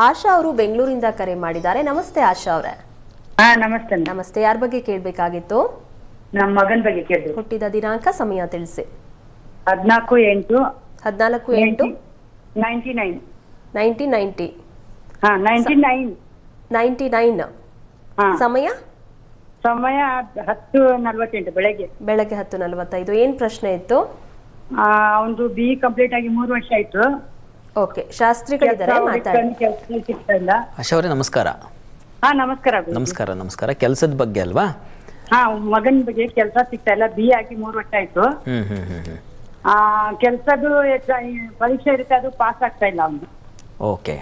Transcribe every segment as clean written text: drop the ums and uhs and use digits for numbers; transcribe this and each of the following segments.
ಆಶಾ ಅವರು ಬೆಂಗಳೂರಿಂದ ಕರೆ ಮಾಡಿದ್ದಾರೆ. ನಮಸ್ತೆ ಆಶಾ ಅವರೇ. ನಮಸ್ತೆ. ನಮಸ್ತೆ. ಯಾರ ಬಗ್ಗೆ ಕೇಳಬೇಕಾಗಿತ್ತು? ನಮ್ಮ ಮಗನ ಬಗ್ಗೆ ಕೇಳಿದ್ರು. ಹುಟ್ಟಿದ ದಿನಾಂಕ, ಸಮಯ ತಿಳಿಸಿ. 14/8. 14/8. 99. 1990. 99. 99. ಸಮಯ 10:48 ಬೆಳಗ್ಗೆ 10:45. ಏನ್ ಪ್ರಶ್ನೆ ಇತ್ತು? ಒಂದು BE ಕಂಪ್ಲೀಟ್ ಆಗಿ 3 ವರ್ಷ ಆಯ್ತು. ಓಕೆ, ಶಾಸ್ತ್ರಿಗಳಿದ್ದಾರೆ, ಮಾತಾಡಿ. ಆಶಾ ಅವರೇ ನಮಸ್ಕಾರ. ನಮಸ್ಕಾರ. ನಮಸ್ಕಾರ. ಕೆಲಸದ ಬಗ್ಗೆ ಅಲ್ವಾ? ಮಗನ ಬಗ್ಗೆ ಕೆಲಸ ಸಿಗ್ತಾ ಇಲ್ಲ. BE ಆಗಿ 3 ವರ್ಷ ಆಯ್ತು. ಕೆಲ್ಸದ್ದು ಪರೀಕ್ಷೆ ಇರುತ್ತೆ, ಅದು ಪಾಸ್ ಆಗ್ತಾ ಇಲ್ಲ ಅವನು. ಓಕೆ,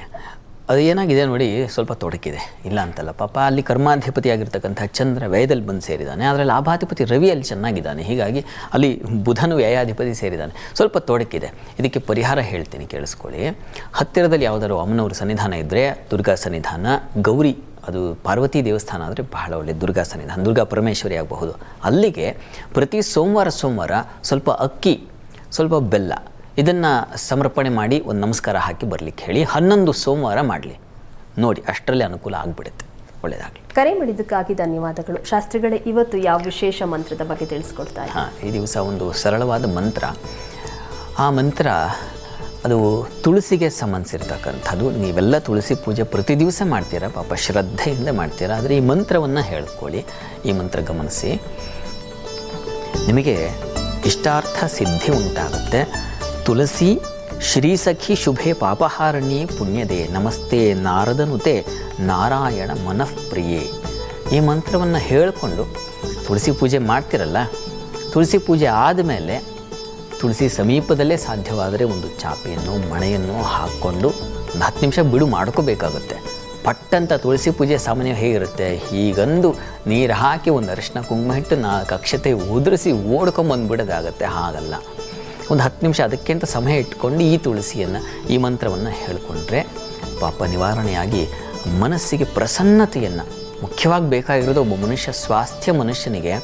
ಅದು ಏನಾಗಿದೆ ನೋಡಿ, ಸ್ವಲ್ಪ ತೊಡಕಿದೆ, ಇಲ್ಲ ಅಂತಲ್ಲ. ಪಾಪ ಅಲ್ಲಿ ಕರ್ಮಾಧಿಪತಿ ಆಗಿರ್ತಕ್ಕಂಥ ಚಂದ್ರ ವ್ಯಯದಲ್ಲಿ ಬಂದು ಸೇರಿದ್ದಾನೆ, ಆದರೆ ಲಾಭಾಧಿಪತಿ ರವಿ ಅಲ್ಲಿ ಚೆನ್ನಾಗಿದ್ದಾನೆ. ಹೀಗಾಗಿ ಅಲ್ಲಿ ಬುಧನು ವ್ಯಯಾಧಿಪತಿ ಸೇರಿದ್ದಾನೆ. ಸ್ವಲ್ಪ ತೊಡಕಿದೆ. ಇದಕ್ಕೆ ಪರಿಹಾರ ಹೇಳ್ತೀನಿ, ಕೇಳಿಸ್ಕೊಳ್ಳಿ. ಹತ್ತಿರದಲ್ಲಿ ಯಾವುದಾದ್ರು ಅಮ್ಮನವ್ರ ಸನ್ನಿಧಾನ ಇದ್ದರೆ ದುರ್ಗಾ ಸನ್ನಿಧಾನ, ಗೌರಿ ಅದು ಪಾರ್ವತಿ ದೇವಸ್ಥಾನ ಆದರೆ ಬಹಳ ಒಳ್ಳೆ, ದುರ್ಗಾ ಸನ್ನಿಧಾನ, ದುರ್ಗಾ ಪರಮೇಶ್ವರಿ ಆಗಬಹುದು. ಅಲ್ಲಿಗೆ ಪ್ರತಿ ಸೋಮವಾರ ಸ್ವಲ್ಪ ಅಕ್ಕಿ, ಸ್ವಲ್ಪ ಬೆಲ್ಲ ಇದನ್ನು ಸಮರ್ಪಣೆ ಮಾಡಿ ಒಂದು ನಮಸ್ಕಾರ ಹಾಕಿ ಬರಲಿಕ್ಕೆ ಹೇಳಿ. 11 ಸೋಮವಾರ ಮಾಡಲಿ, ನೋಡಿ ಅಷ್ಟರಲ್ಲಿ ಅನುಕೂಲ ಆಗಿಬಿಡುತ್ತೆ. ಒಳ್ಳೆಯದಾಗಲಿ. ಕರೆ ಮಾಡಿದ್ದಕ್ಕಾಗಿ ಧನ್ಯವಾದಗಳು. ಶಾಸ್ತ್ರಿಗಳೇ, ಇವತ್ತು ಯಾವ ವಿಶೇಷ ಮಂತ್ರದ ಬಗ್ಗೆ ತಿಳಿಸ್ಕೊಡ್ತಾ ಇದ್ದಾರೆ? ಈ ದಿವಸ ಒಂದು ಸರಳವಾದ ಮಂತ್ರ. ಆ ಮಂತ್ರ ಅದು ತುಳಸಿಗೆ ಸಂಬಂಧಿಸಿರ್ತಕ್ಕಂಥದ್ದು. ನೀವೆಲ್ಲ ತುಳಸಿ ಪೂಜೆ ಪ್ರತಿ ದಿವಸ ಮಾಡ್ತೀರಾ, ಪಾಪ ಶ್ರದ್ಧೆಯಿಂದ ಮಾಡ್ತೀರಾ. ಆದರೆ ಈ ಮಂತ್ರವನ್ನು ಹೇಳ್ಕೊಳ್ಳಿ. ಈ ಮಂತ್ರ ಗಮನಿಸಿ, ನಿಮಗೆ ಇಷ್ಟಾರ್ಥ ಸಿದ್ಧಿ ಉಂಟಾಗುತ್ತೆ. ತುಳಸಿ ಶ್ರೀಸಖಿ ಶುಭೆ ಪಾಪಹಾರಣ್ಯೇ ಪುಣ್ಯದೇ ನಮಸ್ತೆ ನಾರದನುತೆ ನಾರಾಯಣ ಮನಃಪ್ರಿಯೇ. ಈ ಮಂತ್ರವನ್ನು ಹೇಳಿಕೊಂಡು ತುಳಸಿ ಪೂಜೆ ಮಾಡ್ತಿರಲ್ಲ, ತುಳಸಿ ಪೂಜೆ ಆದಮೇಲೆ ತುಳಸಿ ಸಮೀಪದಲ್ಲೇ ಸಾಧ್ಯವಾದರೆ ಒಂದು ಚಾಪೆಯನ್ನು ಮಣೆಯನ್ನು ಹಾಕ್ಕೊಂಡು ಒಂದು 10 ನಿಮಿಷ ಬಿಡು ಮಾಡ್ಕೋಬೇಕಾಗುತ್ತೆ. ಪಟ್ಟಂತ ತುಳಸಿ ಪೂಜೆ ಸಾಮಾನ್ಯ ಹೇಗಿರುತ್ತೆ, ಹೀಗಂದು ನೀರು ಹಾಕಿ ಒಂದು ಅರಿಶಿನ ಕುಂಕುಮ ಇಟ್ಟು 4 ಅಕ್ಷತೆ ಉದುರಿಸಿ ಓಡ್ಕೊಂಬಂದುಬಿಡೋದಾಗತ್ತೆ. ಹಾಗಲ್ಲ, ಒಂದು 10 ನಿಮಿಷ ಅದಕ್ಕಿಂತ ಸಮಯ ಇಟ್ಕೊಂಡು ಈ ತುಳಸಿಯನ್ನು, ಈ ಮಂತ್ರವನ್ನು ಹೇಳಿಕೊಂಡ್ರೆ ಪಾಪ ನಿವಾರಣೆಯಾಗಿ ಮನಸ್ಸಿಗೆ ಪ್ರಸನ್ನತೆಯನ್ನು, ಮುಖ್ಯವಾಗಿ ಬೇಕಾಗಿರೋದು ಒಬ್ಬ ಮನುಷ್ಯ ಸ್ವಾಸ್ಥ್ಯ, ಮನುಷ್ಯನಿಗೆ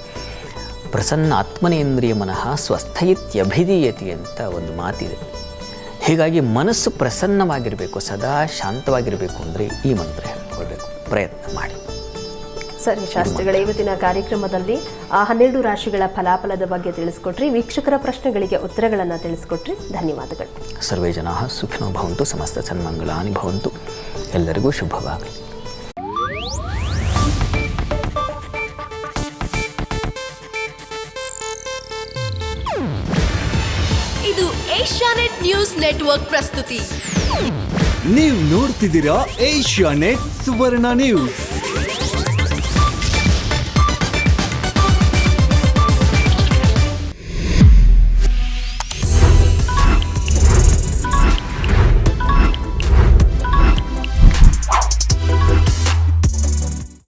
ಪ್ರಸನ್ನ ಆತ್ಮನೇಂದ್ರಿಯ ಮನಃ ಸ್ವಸ್ಥಯಿತ್ಯಭಿಧೀಯತಿ ಅಂತ ಒಂದು ಮಾತಿದೆ. ಹೀಗಾಗಿ ಮನಸ್ಸು ಪ್ರಸನ್ನವಾಗಿರಬೇಕು, ಸದಾ ಶಾಂತವಾಗಿರಬೇಕು ಅಂದರೆ ಈ ಮಂತ್ರ ಹೇಳ್ಕೊಳ್ಬೇಕು, ಪ್ರಯತ್ನ ಮಾಡಿ. ಸರಿ ಶಾಸ್ತ್ರಿಗಳ, ಇವತ್ತಿನ ಕಾರ್ಯಕ್ರಮದಲ್ಲಿ 12 ರಾಶಿಗಳ ಫಲಾಫಲದ ಬಗ್ಗೆ ತಿಳಿಸ್ಕೊಟ್ರಿ. ವೀಕ್ಷಕರ ಪ್ರಶ್ನೆಗಳಿಗೆ ಉತ್ತರಗಳನ್ನು ತಿಳಿಸ್ಕೊಟ್ರಿ. ಧನ್ಯವಾದಗಳು. ಸರ್ವೇ ಜನಾಃ ಸುಖಿನೋ ಭವಂತು, ಸಮಸ್ತ ಸನ್ಮಂಗಳಾನಿ ಭವಂತು. ಎಲ್ಲರಿಗೂ ಶುಭವಾಗಲಿ. ಇದು ಏಷ್ಯಾನೆಟ್ ನ್ಯೂಸ್ ನೆಟ್ವರ್ಕ್ ಪ್ರಸ್ತುತಿ. ನೀವು ನೋಡ್ತಿದ್ದೀರಾ ಏಷ್ಯಾನೆಟ್ ಸುವರ್ಣ ನ್ಯೂಸ್.